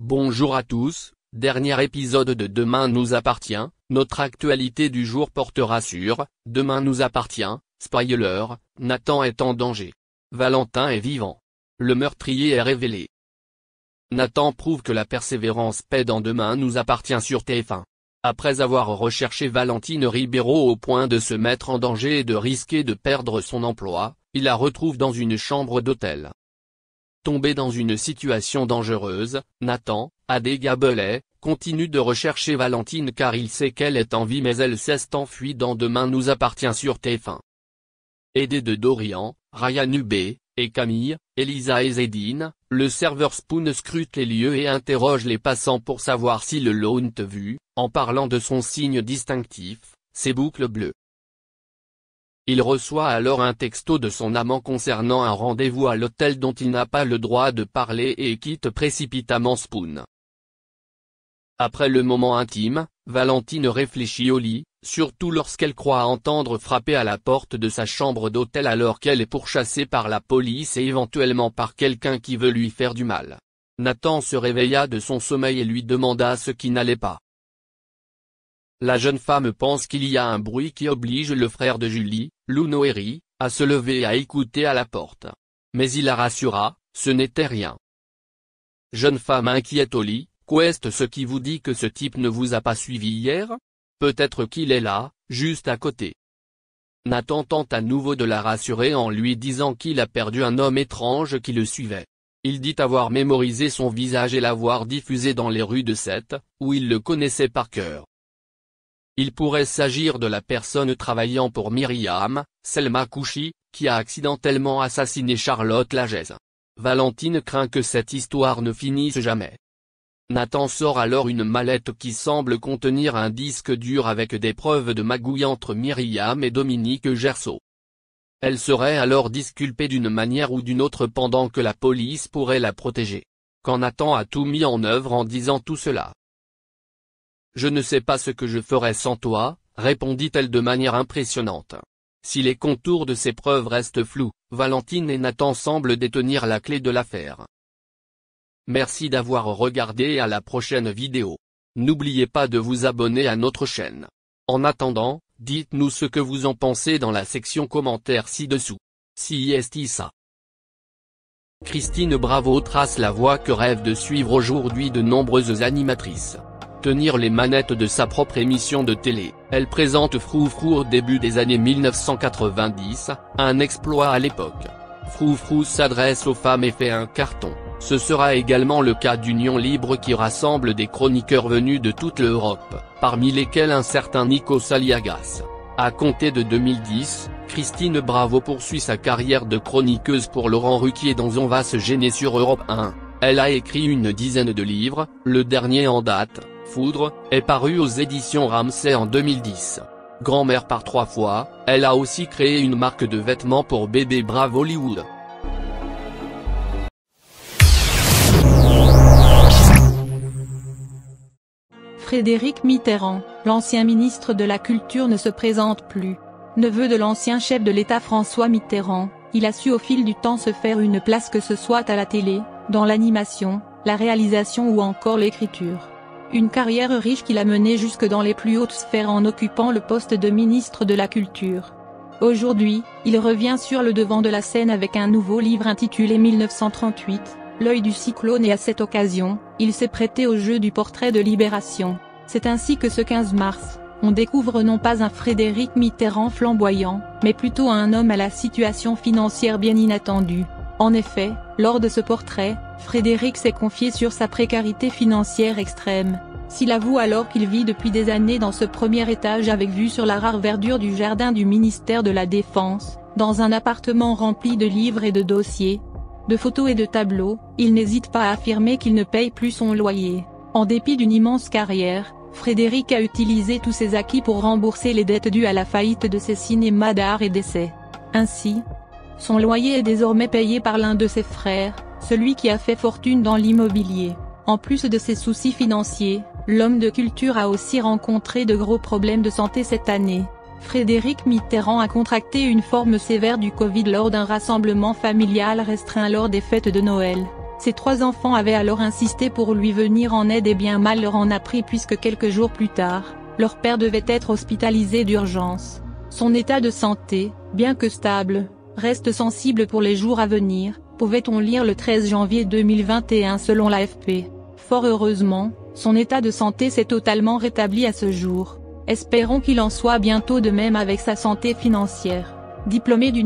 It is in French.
Bonjour à tous, dernier épisode de Demain nous appartient, notre actualité du jour portera sur « Demain nous appartient », spoiler, Nathan est en danger. Valentin est vivant. Le meurtrier est révélé. Nathan prouve que la persévérance paie dans Demain nous appartient sur TF1. Après avoir recherché Valentine Ribeiro au point de se mettre en danger et de risquer de perdre son emploi, il la retrouve dans une chambre d'hôtel. Tombé dans une situation dangereuse, Nathan, Adégabelet, continue de rechercher Valentine car il sait qu'elle est en vie mais elle s'est enfuie dans Demain nous appartient sur TF1. Aidé de Dorian, Ryan Hubé, et Camille, Elisa et Zedine, le serveur Spoon scrute les lieux et interroge les passants pour savoir si le l'ont vu, en parlant de son signe distinctif, ses boucles bleues. Il reçoit alors un texto de son amant concernant un rendez-vous à l'hôtel dont il n'a pas le droit de parler et quitte précipitamment Spoon. Après le moment intime, Valentine réfléchit au lit, surtout lorsqu'elle croit entendre frapper à la porte de sa chambre d'hôtel alors qu'elle est pourchassée par la police et éventuellement par quelqu'un qui veut lui faire du mal. Nathan se réveilla de son sommeil et lui demanda ce qui n'allait pas. La jeune femme pense qu'il y a un bruit qui oblige le frère de Julie, Lou Noéry, à se lever et à écouter à la porte. Mais il la rassura, ce n'était rien. Jeune femme inquiète au lit, qu'est-ce ce qui vous dit que ce type ne vous a pas suivi hier? Peut-être qu'il est là, juste à côté. Nathan tente à nouveau de la rassurer en lui disant qu'il a perdu un homme étrange qui le suivait. Il dit avoir mémorisé son visage et l'avoir diffusé dans les rues de Sète, où il le connaissait par cœur. Il pourrait s'agir de la personne travaillant pour Myriam, Selma Kouchi, qui a accidentellement assassiné Charlotte Lagèze. Valentine craint que cette histoire ne finisse jamais. Nathan sort alors une mallette qui semble contenir un disque dur avec des preuves de magouille entre Myriam et Dominique Gerceau. Elle serait alors disculpée d'une manière ou d'une autre pendant que la police pourrait la protéger. Quand Nathan a tout mis en œuvre en disant tout cela. « Je ne sais pas ce que je ferais sans toi », répondit-elle de manière impressionnante. Si les contours de ces preuves restent flous, Valentine et Nathan semblent détenir la clé de l'affaire. Merci d'avoir regardé et à la prochaine vidéo. N'oubliez pas de vous abonner à notre chaîne. En attendant, dites-nous ce que vous en pensez dans la section commentaires ci-dessous. Si est ça. Christine Bravo trace la voie que rêvent de suivre aujourd'hui de nombreuses animatrices. Tenir les manettes de sa propre émission de télé, elle présente Froufrou au début des années 1990, un exploit à l'époque. Froufrou s'adresse aux femmes et fait un carton. Ce sera également le cas d'Union Libre qui rassemble des chroniqueurs venus de toute l'Europe, parmi lesquels un certain Nico Saliagas. À compter de 2010, Christine Bravo poursuit sa carrière de chroniqueuse pour Laurent Ruquier dans On va se gêner sur Europe 1. Elle a écrit une dizaine de livres, le dernier en date, Foudre, est paru aux éditions Ramsay en 2010. Grand-mère par 3 fois, elle a aussi créé une marque de vêtements pour bébé Bravo Hollywood. Frédéric Mitterrand, l'ancien ministre de la Culture ne se présente plus. Neveu de l'ancien chef de l'État François Mitterrand, il a su au fil du temps se faire une place que ce soit à la télé, dans l'animation, la réalisation ou encore l'écriture. Une carrière riche qu'il a menée jusque dans les plus hautes sphères en occupant le poste de ministre de la Culture. Aujourd'hui, il revient sur le devant de la scène avec un nouveau livre intitulé 1938, L'œil du cyclone et à cette occasion, il s'est prêté au jeu du portrait de Libération. C'est ainsi que ce 15 mars, on découvre non pas un Frédéric Mitterrand flamboyant, mais plutôt un homme à la situation financière bien inattendue. En effet, lors de ce portrait, Frédéric s'est confié sur sa précarité financière extrême. S'il avoue alors qu'il vit depuis des années dans ce premier étage avec vue sur la rare verdure du jardin du ministère de la Défense, dans un appartement rempli de livres et de dossiers, de photos et de tableaux, il n'hésite pas à affirmer qu'il ne paye plus son loyer. En dépit d'une immense carrière, Frédéric a utilisé tous ses acquis pour rembourser les dettes dues à la faillite de ses cinémas d'art et d'essai. Ainsi, son loyer est désormais payé par l'un de ses frères, celui qui a fait fortune dans l'immobilier. En plus de ses soucis financiers, l'homme de culture a aussi rencontré de gros problèmes de santé cette année. Frédéric Mitterrand a contracté une forme sévère du Covid lors d'un rassemblement familial restreint lors des fêtes de Noël. Ses 3 enfants avaient alors insisté pour lui venir en aide et bien mal leur en a pris puisque quelques jours plus tard, leur père devait être hospitalisé d'urgence. Son état de santé, bien que stable, reste sensible pour les jours à venir, pouvait-on lire le 13 janvier 2021 selon l'AFP. Fort heureusement, son état de santé s'est totalement rétabli à ce jour. Espérons qu'il en soit bientôt de même avec sa santé financière. Diplômé d'une